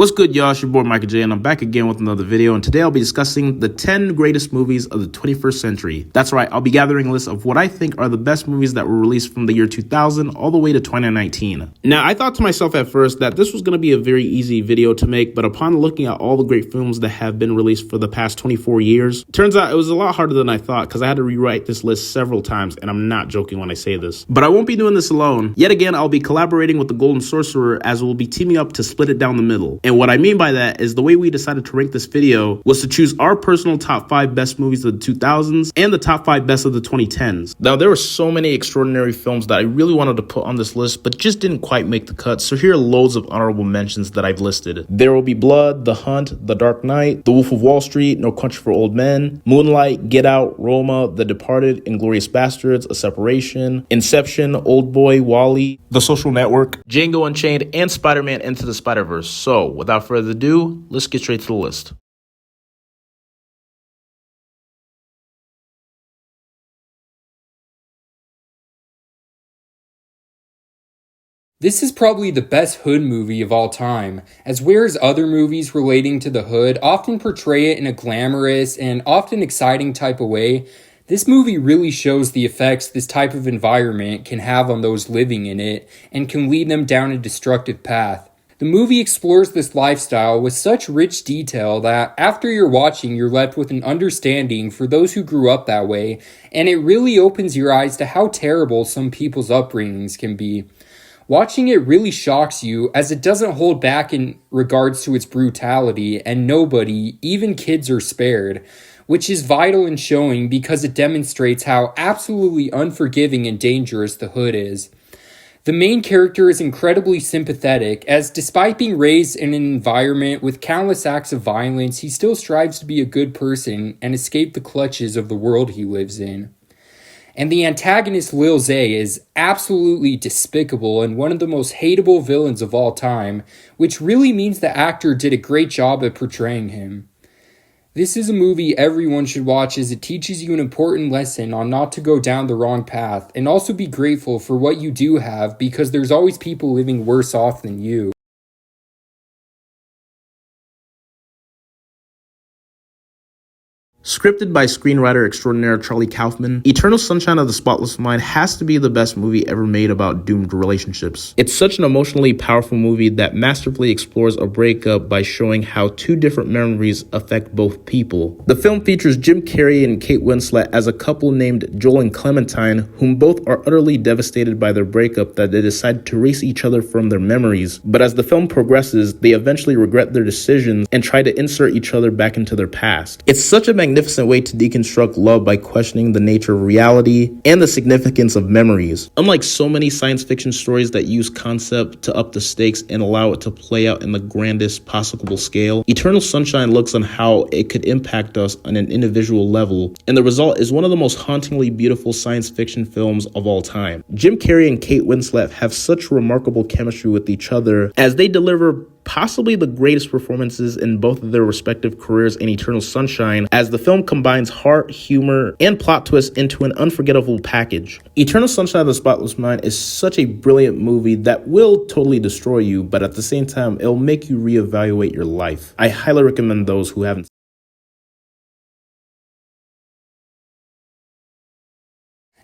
What's good, y'all? It's your boy Michael J, and I'm back again with another video, and today I'll be discussing the 10 greatest movies of the 21st century. That's right, I'll be gathering a list of what I think are the best movies that were released from the year 2000 all the way to 2019. Now, I thought to myself at first that this was going to be a very easy video to make, but upon looking at all the great films that have been released for the past 24 years, turns out it was a lot harder than I thought because I had to rewrite this list several times, and I'm not joking when I say this. But I won't be doing this alone. Yet again, I'll be collaborating with the Golden Sorcerer as we'll be teaming up to split it down the middle. And what I mean by that is the way we decided to rank this video was to choose our personal top 5 best movies of the 2000s and the top 5 best of the 2010s. Now, there were so many extraordinary films that I really wanted to put on this list, but just didn't quite make the cut, so here are loads of honorable mentions that I've listed. There Will Be Blood, The Hunt, The Dark Knight, The Wolf of Wall Street, No Country for Old Men, Moonlight, Get Out, Roma, The Departed, Inglourious Basterds, A Separation, Inception, Oldboy, WALL-E, The Social Network, Django Unchained, and Spider-Man Into the Spider-Verse. So, without further ado, let's get straight to the list. This is probably the best Hood movie of all time, as whereas other movies relating to the Hood often portray it in a glamorous and often exciting type of way, this movie really shows the effects this type of environment can have on those living in it and can lead them down a destructive path. The movie explores this lifestyle with such rich detail that after you're watching, you're left with an understanding for those who grew up that way, and it really opens your eyes to how terrible some people's upbringings can be. Watching it really shocks you as it doesn't hold back in regards to its brutality, and nobody, even kids, are spared, which is vital in showing because it demonstrates how absolutely unforgiving and dangerous the Hood is. The main character is incredibly sympathetic, as despite being raised in an environment with countless acts of violence, he still strives to be a good person and escape the clutches of the world he lives in. And the antagonist Lil Zay is absolutely despicable and one of the most hateable villains of all time, which really means the actor did a great job at portraying him. This is a movie everyone should watch as it teaches you an important lesson on not to go down the wrong path and also be grateful for what you do have because there's always people living worse off than you. Scripted by screenwriter extraordinaire Charlie Kaufman, Eternal Sunshine of the Spotless Mind has to be the best movie ever made about doomed relationships. It's such an emotionally powerful movie that masterfully explores a breakup by showing how two different memories affect both people. The film features Jim Carrey and Kate Winslet as a couple named Joel and Clementine, whom both are utterly devastated by their breakup that they decide to erase each other from their memories. But as the film progresses, they eventually regret their decisions and try to insert each other back into their past. It's such a magnificent way to deconstruct love by questioning the nature of reality and the significance of memories. Unlike so many science fiction stories that use concept to up the stakes and allow it to play out in the grandest possible scale, Eternal Sunshine looks on how it could impact us on an individual level, and the result is one of the most hauntingly beautiful science fiction films of all time. Jim Carrey and Kate Winslet have such remarkable chemistry with each other as they deliver possibly the greatest performances in both of their respective careers in Eternal Sunshine, as the film combines heart, humor, and plot twists into an unforgettable package. Eternal Sunshine of the Spotless Mind is such a brilliant movie that will totally destroy you, but at the same time, it'll make you reevaluate your life. I highly recommend those who haven't.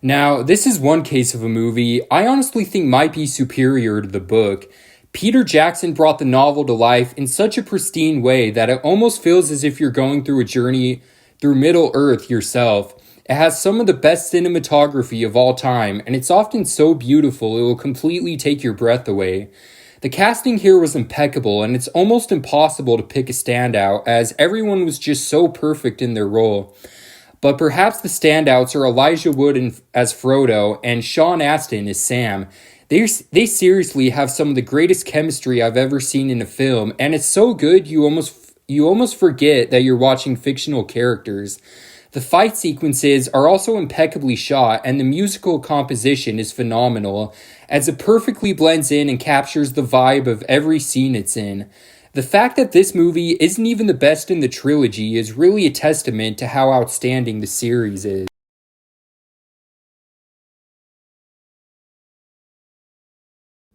Now, this is one case of a movie I honestly think might be superior to the book. Peter Jackson brought the novel to life in such a pristine way that it almost feels as if you're going through a journey through Middle Earth yourself. It has some of the best cinematography of all time, and it's often so beautiful it will completely take your breath away. The casting here was impeccable, and it's almost impossible to pick a standout, as everyone was just so perfect in their role. But perhaps the standouts are Elijah Wood as Frodo and Sean Astin as Sam. They seriously have some of the greatest chemistry I've ever seen in a film, and it's so good you almost forget that you're watching fictional characters. The fight sequences are also impeccably shot, and the musical composition is phenomenal, as it perfectly blends in and captures the vibe of every scene it's in. The fact that this movie isn't even the best in the trilogy is really a testament to how outstanding the series is.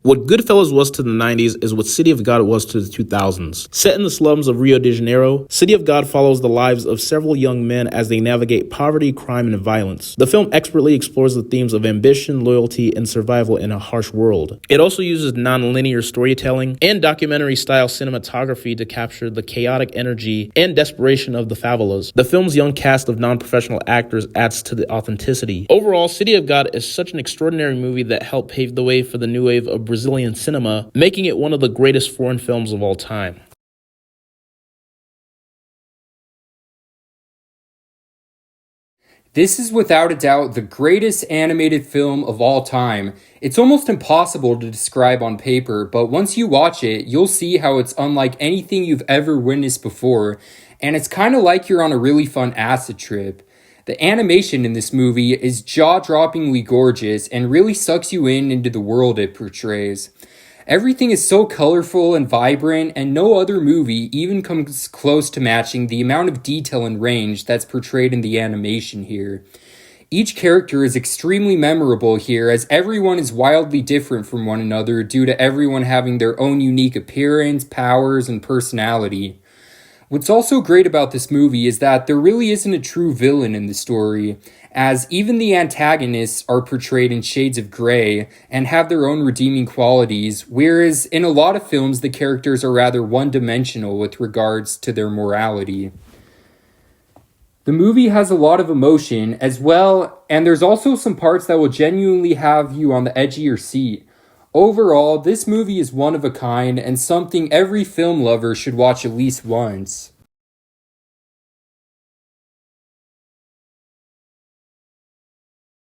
What Goodfellas was to the 90s is what City of God was to the 2000s. Set in the slums of Rio de Janeiro, City of God follows the lives of several young men as they navigate poverty, crime, and violence. The film expertly explores the themes of ambition, loyalty, and survival in a harsh world. It also uses non-linear storytelling and documentary-style cinematography to capture the chaotic energy and desperation of the favelas. The film's young cast of non-professional actors adds to the authenticity. Overall, City of God is such an extraordinary movie that helped pave the way for the new wave of Brazilian cinema, making it one of the greatest foreign films of all time. This is without a doubt the greatest animated film of all time. It's almost impossible to describe on paper, but once you watch it, you'll see how it's unlike anything you've ever witnessed before, and it's kind of like you're on a really fun acid trip. The animation in this movie is jaw-droppingly gorgeous and really sucks you into the world it portrays. Everything is so colorful and vibrant, and no other movie even comes close to matching the amount of detail and range that's portrayed in the animation here. Each character is extremely memorable here, as everyone is wildly different from one another due to everyone having their own unique appearance, powers, and personality. What's also great about this movie is that there really isn't a true villain in the story, as even the antagonists are portrayed in shades of gray and have their own redeeming qualities, whereas in a lot of films the characters are rather one-dimensional with regards to their morality. The movie has a lot of emotion as well, and there's also some parts that will genuinely have you on the edge of your seat. Overall, this movie is one of a kind and something every film lover should watch at least once.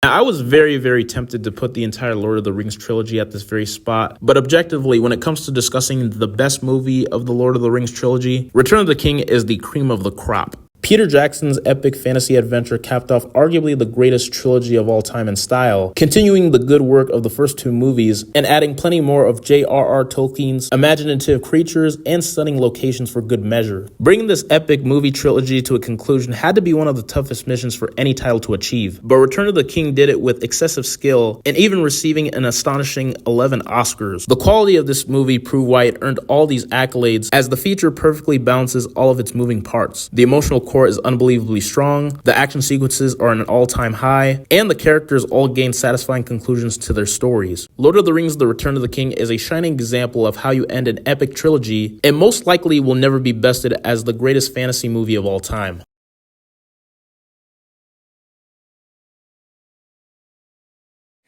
Now, I was very tempted to put the entire Lord of the Rings trilogy at this very spot, but objectively, when it comes to discussing the best movie of the Lord of the Rings trilogy, Return of the King is the cream of the crop. Peter Jackson's epic fantasy adventure capped off arguably the greatest trilogy of all time in style, continuing the good work of the first two movies and adding plenty more of J.R.R. Tolkien's imaginative creatures and stunning locations for good measure. Bringing this epic movie trilogy to a conclusion had to be one of the toughest missions for any title to achieve, but Return of the King did it with excessive skill and even receiving an astonishing 11 Oscars. The quality of this movie proved why it earned all these accolades, as the feature perfectly balances all of its moving parts. The emotional core is unbelievably strong, the action sequences are at an all-time high, and the characters all gain satisfying conclusions to their stories. Lord of the Rings: The Return of the King is a shining example of how you end an epic trilogy, and most likely will never be bested as the greatest fantasy movie of all time.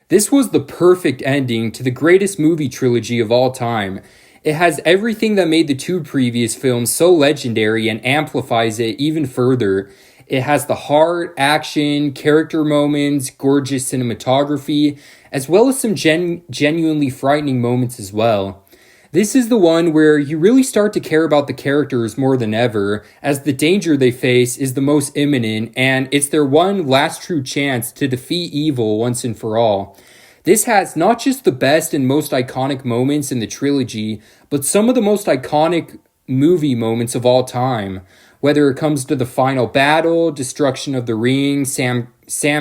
This was the perfect ending to the greatest movie trilogy of all time. It has everything that made the two previous films so legendary and amplifies it even further. It has the heart, action, character moments, gorgeous cinematography, as well as some genuinely frightening moments as well. This is the one where you really start to care about the characters more than ever, as the danger they face is the most imminent, and it's their one last true chance to defeat evil once and for all. This has not just the best and most iconic moments in the trilogy, but some of the most iconic movie moments of all time. Whether it comes to the final battle, destruction of the ring, Sam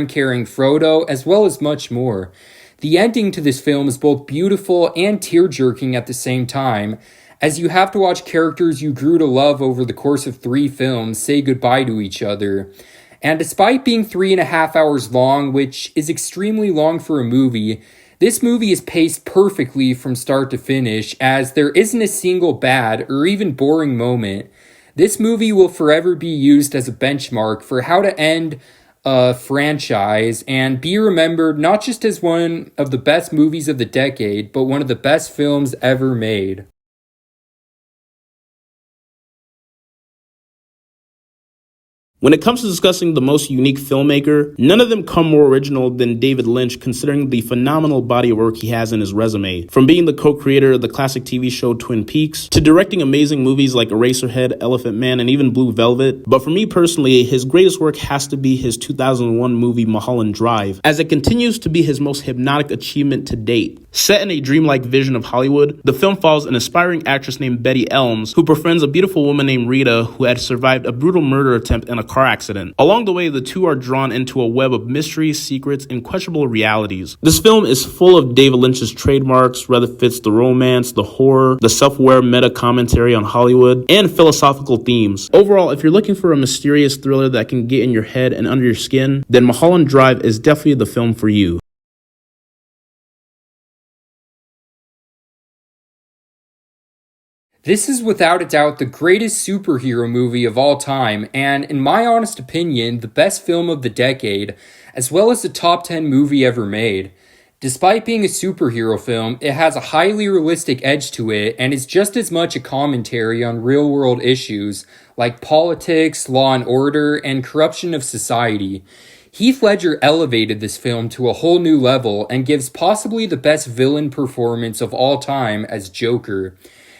carrying Frodo, as well as much more. The ending to this film is both beautiful and tear-jerking at the same time, as you have to watch characters you grew to love over the course of 3 films say goodbye to each other. And despite being 3.5 hours long, which is extremely long for a movie, this movie is paced perfectly from start to finish, as there isn't a single bad or even boring moment. This movie will forever be used as a benchmark for how to end a franchise and be remembered not just as one of the best movies of the decade, but one of the best films ever made. When it comes to discussing the most unique filmmaker, none of them come more original than David Lynch, considering the phenomenal body of work he has in his resume. From being the co-creator of the classic TV show Twin Peaks, to directing amazing movies like Eraserhead, Elephant Man, and even Blue Velvet. But for me personally, his greatest work has to be his 2001 movie Mulholland Drive, as it continues to be his most hypnotic achievement to date. Set in a dreamlike vision of Hollywood, the film follows an aspiring actress named Betty Elms, who befriends a beautiful woman named Rita who had survived a brutal murder attempt in a car car accident. Along the way, the two are drawn into a web of mysteries, secrets, and questionable realities. This film is full of David Lynch's trademarks, whether it fits the romance, the horror, the self-aware meta commentary on Hollywood, and philosophical themes. Overall, if you're looking for a mysterious thriller that can get in your head and under your skin, then Mulholland Drive is definitely the film for you. This is without a doubt the greatest superhero movie of all time, and in my honest opinion, the best film of the decade, as well as the top 10 movie ever made. Despite being a superhero film, it has a highly realistic edge to it and is just as much a commentary on real-world issues like politics, law and order, and corruption of society. Heath Ledger elevated this film to a whole new level and gives possibly the best villain performance of all time as Joker.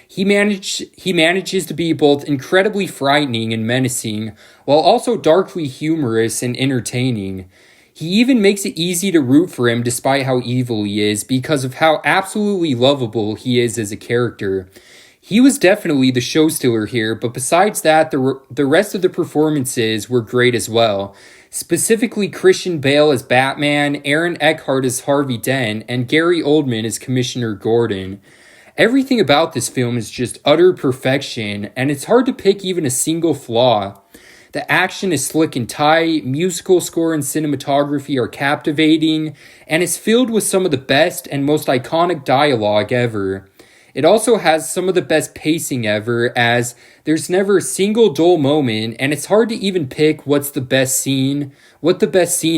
He manages to be both incredibly frightening and menacing, while also darkly humorous and entertaining. He even makes it easy to root for him despite how evil he is, because of how absolutely lovable he is as a character. He was definitely the show stealer here, but besides that, the rest of the performances were great as well. Specifically Christian Bale as Batman, Aaron Eckhart as Harvey Dent, and Gary Oldman as Commissioner Gordon. Everything about this film is just utter perfection, and it's hard to pick even a single flaw. The action is slick and tight, musical score and cinematography are captivating, and it's filled with some of the best and most iconic dialogue ever. It also has some of the best pacing ever, as there's never a single dull moment, and it's hard to even pick what the best scene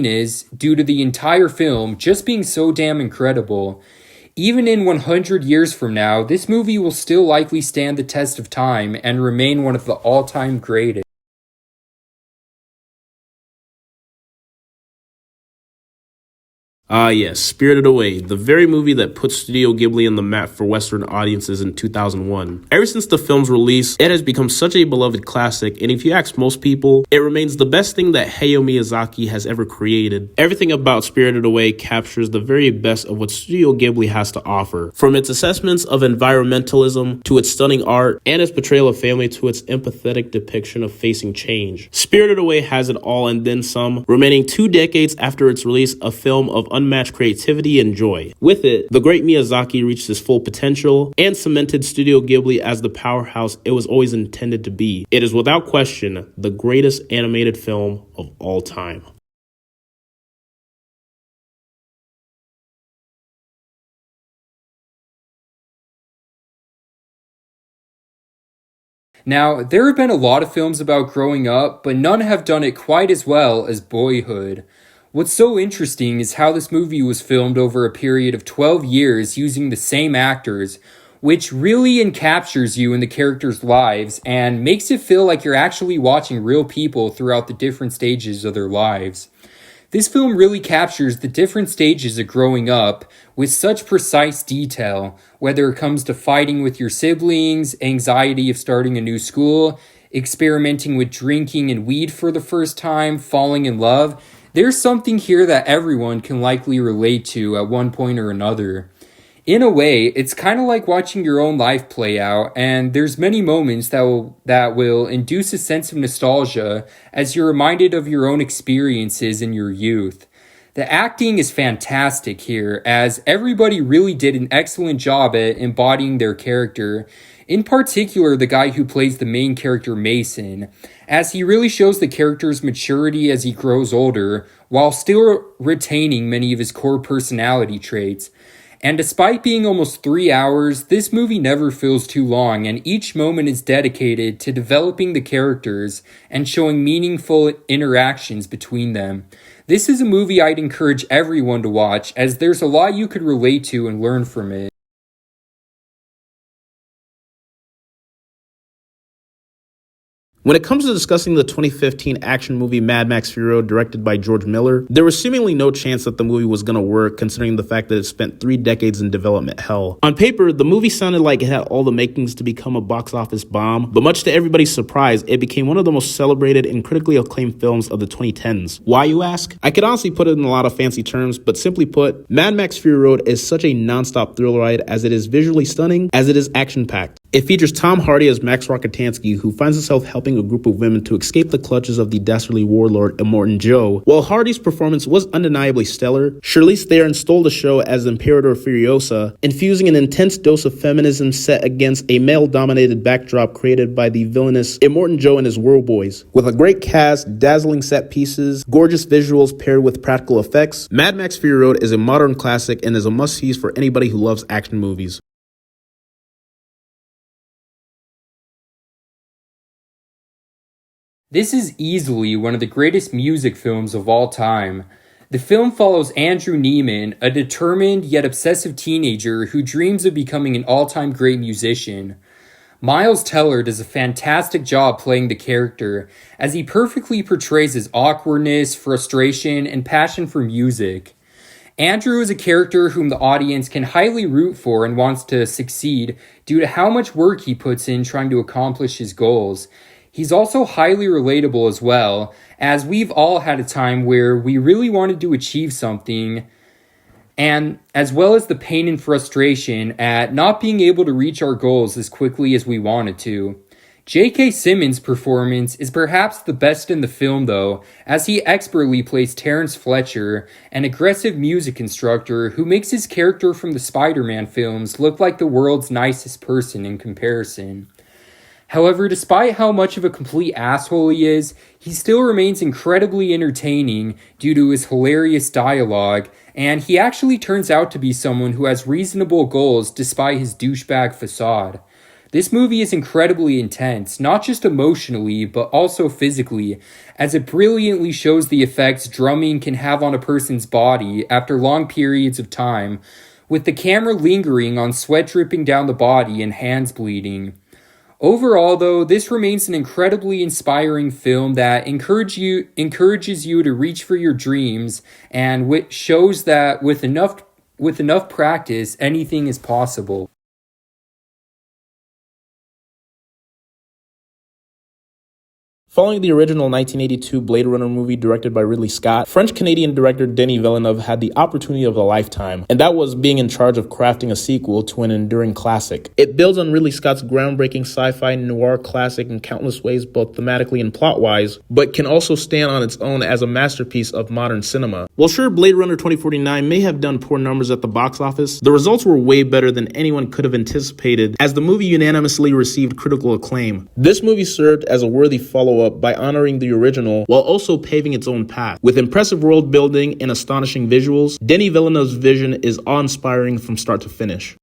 is, due to the entire film just being so damn incredible. Even in 100 years from now, this movie will still likely stand the test of time and remain one of the all-time greatest. Yes, Spirited Away, the very movie that put Studio Ghibli on the map for Western audiences in 2001. Ever since the film's release, it has become such a beloved classic, and if you ask most people, it remains the best thing that Hayao Miyazaki has ever created. Everything about Spirited Away captures the very best of what Studio Ghibli has to offer. From its assessments of environmentalism, to its stunning art, and its portrayal of family, to its empathetic depiction of facing change. Spirited Away has it all and then some, remaining 2 decades after its release, a film of unmatched creativity and joy. With it, the great Miyazaki reached his full potential and cemented Studio Ghibli as the powerhouse it was always intended to be. It is without question the greatest animated film of all time. Now, there have been a lot of films about growing up, but none have done it quite as well as Boyhood. What's so interesting is how this movie was filmed over a period of 12 years using the same actors, which really encaptures you in the characters' lives and makes it feel like you're actually watching real people throughout the different stages of their lives. This film really captures the different stages of growing up with such precise detail, whether it comes to fighting with your siblings, anxiety of starting a new school, experimenting with drinking and weed for the first time, falling in love. There's something here that everyone can likely relate to at one point or another. In a way, it's kind of like watching your own life play out, and there's many moments that will induce a sense of nostalgia as you're reminded of your own experiences in your youth. The acting is fantastic here, as everybody really did an excellent job at embodying their character. In particular, the guy who plays the main character, Mason, as he really shows the character's maturity as he grows older, while still retaining many of his core personality traits. And despite being almost 3 hours, this movie never feels too long, and each moment is dedicated to developing the characters and showing meaningful interactions between them. This is a movie I'd encourage everyone to watch, as there's a lot you could relate to and learn from it. When it comes to discussing the 2015 action movie Mad Max Fury Road, directed by George Miller, there was seemingly no chance that the movie was going to work, considering the fact that it spent 3 decades in development hell. On paper, the movie sounded like it had all the makings to become a box office bomb, but much to everybody's surprise, it became one of the most celebrated and critically acclaimed films of the 2010s. Why, you ask? I could honestly put it in a lot of fancy terms, but simply put, Mad Max Fury Road is such a non-stop thrill ride, as it is visually stunning, as it is action-packed. It features Tom Hardy as Max Rokitansky, who finds himself helping a group of women to escape the clutches of the dastardly warlord Immortan Joe. While Hardy's performance was undeniably stellar, Charlize Theron stole the show as Imperator Furiosa, infusing an intense dose of feminism set against a male-dominated backdrop created by the villainous Immortan Joe and his World Boys. With a great cast, dazzling set pieces, gorgeous visuals paired with practical effects, Mad Max Fury Road is a modern classic and is a must-see for anybody who loves action movies. This is easily one of the greatest music films of all time. The film follows Andrew Neiman, a determined yet obsessive teenager who dreams of becoming an all-time great musician. Miles Teller does a fantastic job playing the character, as he perfectly portrays his awkwardness, frustration, and passion for music. Andrew is a character whom the audience can highly root for and wants to succeed due to how much work he puts in trying to accomplish his goals. He's also highly relatable as well, as we've all had a time where we really wanted to achieve something, and as well as the pain and frustration at not being able to reach our goals as quickly as we wanted to. J.K. Simmons' performance is perhaps the best in the film though, as he expertly plays Terrence Fletcher, an aggressive music instructor who makes his character from the Spider-Man films look like the world's nicest person in comparison. However, despite how much of a complete asshole he is, he still remains incredibly entertaining due to his hilarious dialogue, and he actually turns out to be someone who has reasonable goals despite his douchebag facade. This movie is incredibly intense, not just emotionally, but also physically, as it brilliantly shows the effects drumming can have on a person's body after long periods of time, with the camera lingering on sweat dripping down the body and hands bleeding. Overall, though, this remains an incredibly inspiring film that encourages you to reach for your dreams and shows that with enough practice, anything is possible. Following the original 1982 Blade Runner movie directed by Ridley Scott, French-Canadian director Denis Villeneuve had the opportunity of a lifetime, and that was being in charge of crafting a sequel to an enduring classic. It builds on Ridley Scott's groundbreaking sci-fi noir classic in countless ways, both thematically and plot-wise, but can also stand on its own as a masterpiece of modern cinema. While sure, Blade Runner 2049 may have done poor numbers at the box office, the results were way better than anyone could have anticipated, as the movie unanimously received critical acclaim. This movie served as a worthy follow-up by honoring the original while also paving its own path. With impressive world building and astonishing visuals, Denis Villeneuve's vision is awe-inspiring from start to finish.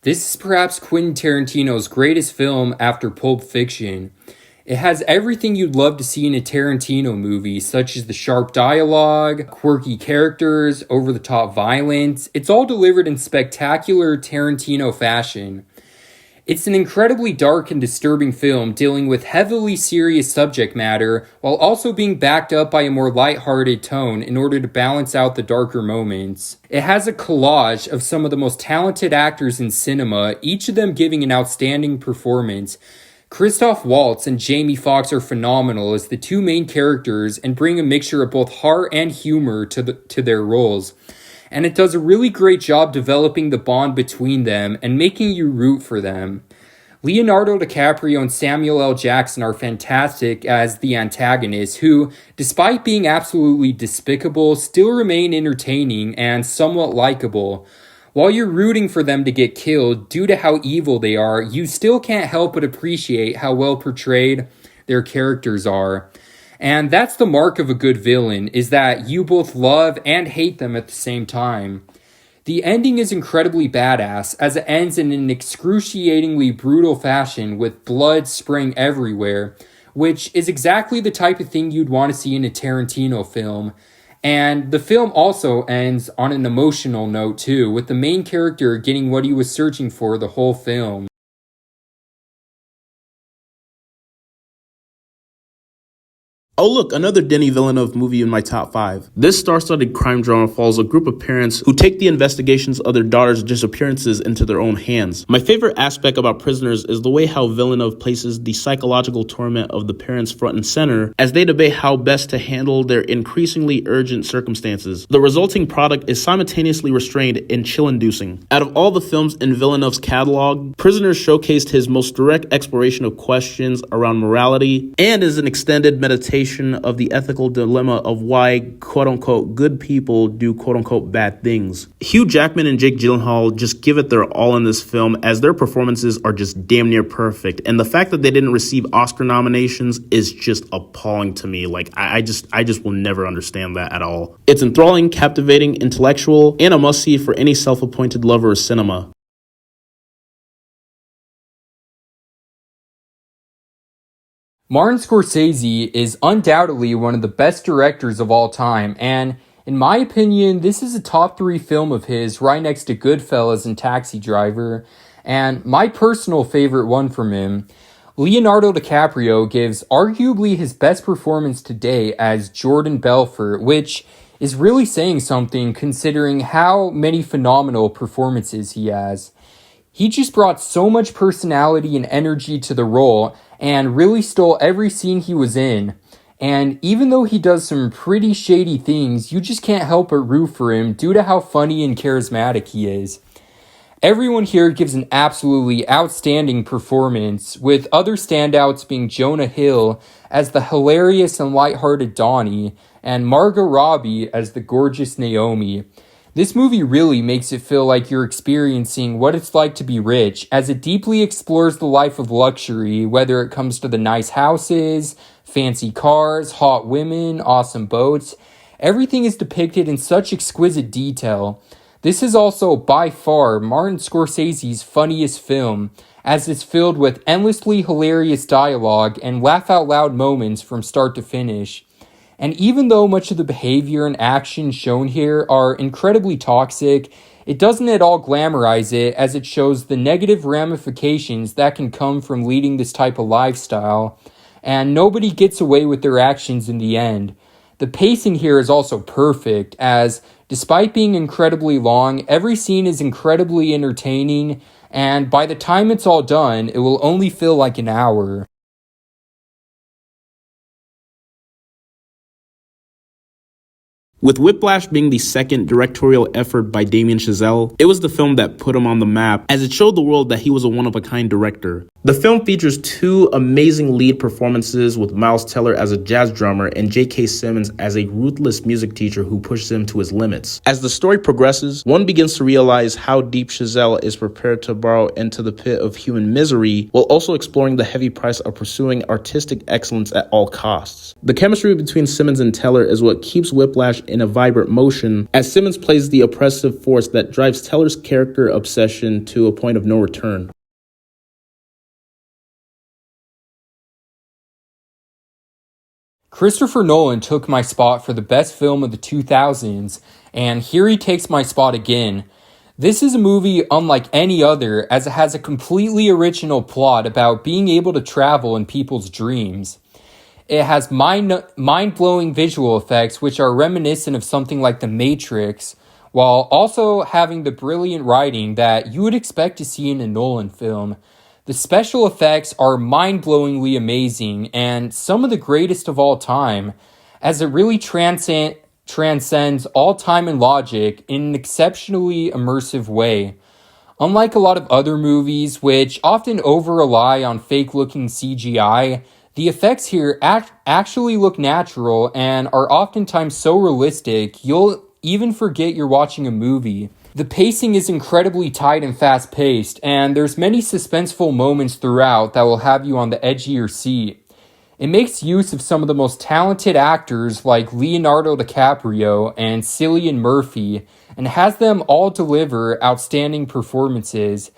This is perhaps Quentin Tarantino's greatest film after Pulp Fiction. It has everything you'd love to see in a Tarantino movie, such as the sharp dialogue, quirky characters, over-the-top violence. It's all delivered in spectacular Tarantino fashion. It's an incredibly dark and disturbing film dealing with heavily serious subject matter while also being backed up by a more lighthearted tone in order to balance out the darker moments. It has a collage of some of the most talented actors in cinema, each of them giving an outstanding performance. Christoph Waltz and Jamie Foxx are phenomenal as the two main characters and bring a mixture of both heart and humor to their roles. And it does a really great job developing the bond between them and making you root for them. Leonardo DiCaprio and Samuel L. Jackson are fantastic as the antagonists who, despite being absolutely despicable, still remain entertaining and somewhat likable. While you're rooting for them to get killed due to how evil they are, you still can't help but appreciate how well portrayed their characters are. And that's the mark of a good villain, is that you both love and hate them at the same time. The ending is incredibly badass, as it ends in an excruciatingly brutal fashion with blood spraying everywhere, which is exactly the type of thing you'd want to see in a Tarantino film. And the film also ends on an emotional note too, with the main character getting what he was searching for the whole film. Oh look, another Denis Villeneuve movie in my top 5. This star-studded crime drama follows a group of parents who take the investigations of their daughter's disappearances into their own hands. My favorite aspect about Prisoners is the way how Villeneuve places the psychological torment of the parents front and center as they debate how best to handle their increasingly urgent circumstances. The resulting product is simultaneously restrained and chill-inducing. Out of all the films in Villeneuve's catalog, Prisoners showcased his most direct exploration of questions around morality and is an extended meditation of the ethical dilemma of why quote-unquote good people do quote-unquote bad things. Hugh Jackman and Jake Gyllenhaal just give it their all in this film, as their performances are just damn near perfect, and the fact that they didn't receive Oscar nominations is just appalling to me. Like, I just will never understand that at all. It's enthralling, captivating, intellectual, and a must-see for any self-appointed lover of cinema. Martin Scorsese is undoubtedly one of the best directors of all time, and in my opinion, this is a top 3 film of his, right next to Goodfellas and Taxi Driver, and my personal favorite one from him. Leonardo DiCaprio gives arguably his best performance today as Jordan Belfort, which is really saying something considering how many phenomenal performances he has. He just brought so much personality and energy to the role and really stole every scene he was in. And even though he does some pretty shady things, you just can't help but root for him due to how funny and charismatic he is. Everyone here gives an absolutely outstanding performance, with other standouts being Jonah Hill as the hilarious and lighthearted Donnie, and Margot Robbie as the gorgeous Naomi. This movie really makes it feel like you're experiencing what it's like to be rich, as it deeply explores the life of luxury, whether it comes to the nice houses, fancy cars, hot women, awesome boats. Everything is depicted in such exquisite detail. This is also by far Martin Scorsese's funniest film, as it's filled with endlessly hilarious dialogue and laugh-out-loud moments from start to finish. And even though much of the behavior and action shown here are incredibly toxic, it doesn't at all glamorize it, as it shows the negative ramifications that can come from leading this type of lifestyle, and nobody gets away with their actions in the end. The pacing here is also perfect, as despite being incredibly long, every scene is incredibly entertaining, and by the time it's all done, it will only feel like an hour. With Whiplash being the second directorial effort by Damien Chazelle, it was the film that put him on the map, as it showed the world that he was a one-of-a-kind director. The film features 2 amazing lead performances, with Miles Teller as a jazz drummer and J.K. Simmons as a ruthless music teacher who pushes him to his limits. As the story progresses, one begins to realize how deep Chazelle is prepared to burrow into the pit of human misery, while also exploring the heavy price of pursuing artistic excellence at all costs. The chemistry between Simmons and Teller is what keeps Whiplash in a vibrant motion, as Simmons plays the oppressive force that drives Teller's character obsession to a point of no return. Christopher Nolan took my spot for the best film of the 2000s, and here he takes my spot again. This is a movie unlike any other, as it has a completely original plot about being able to travel in people's dreams. It has mind-blowing visual effects, which are reminiscent of something like The Matrix, while also having the brilliant writing that you would expect to see in a Nolan film. The special effects are mind-blowingly amazing and some of the greatest of all time, as it really transcends all time and logic in an exceptionally immersive way. Unlike a lot of other movies, which often over-rely on fake-looking CGI, the effects here actually look natural and are oftentimes so realistic, you'll even forget you're watching a movie. The pacing is incredibly tight and fast-paced, and there's many suspenseful moments throughout that will have you on the edge of your seat. It makes use of some of the most talented actors like Leonardo DiCaprio and Cillian Murphy, and has them all deliver outstanding performances.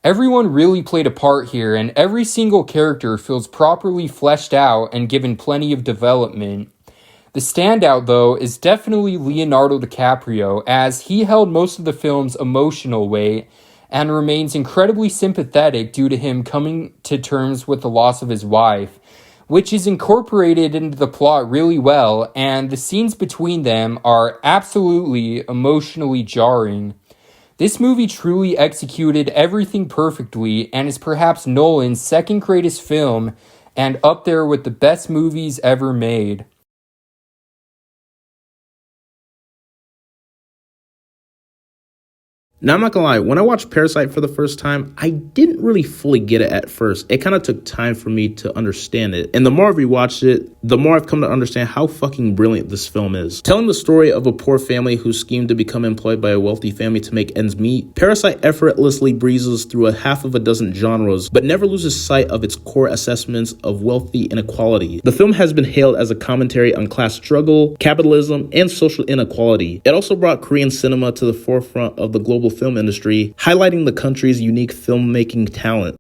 Everyone really played a part here, and every single character feels properly fleshed out and given plenty of development. The standout, though, is definitely Leonardo DiCaprio, as he held most of the film's emotional weight and remains incredibly sympathetic due to him coming to terms with the loss of his wife, which is incorporated into the plot really well, and the scenes between them are absolutely emotionally jarring. This movie truly executed everything perfectly and is perhaps Nolan's second greatest film and up there with the best movies ever made. Now, I'm not gonna lie, when I watched Parasite for the first time, I didn't really fully get it at first. It kind of took time for me to understand it. And the more I've rewatched it, the more I've come to understand how fucking brilliant this film is. Telling the story of a poor family who schemed to become employed by a wealthy family to make ends meet, Parasite effortlessly breezes through a half of a dozen genres, but never loses sight of its core assessments of wealthy inequality. The film has been hailed as a commentary on class struggle, capitalism, and social inequality. It also brought Korean cinema to the forefront of the global film industry, highlighting the country's unique filmmaking talent.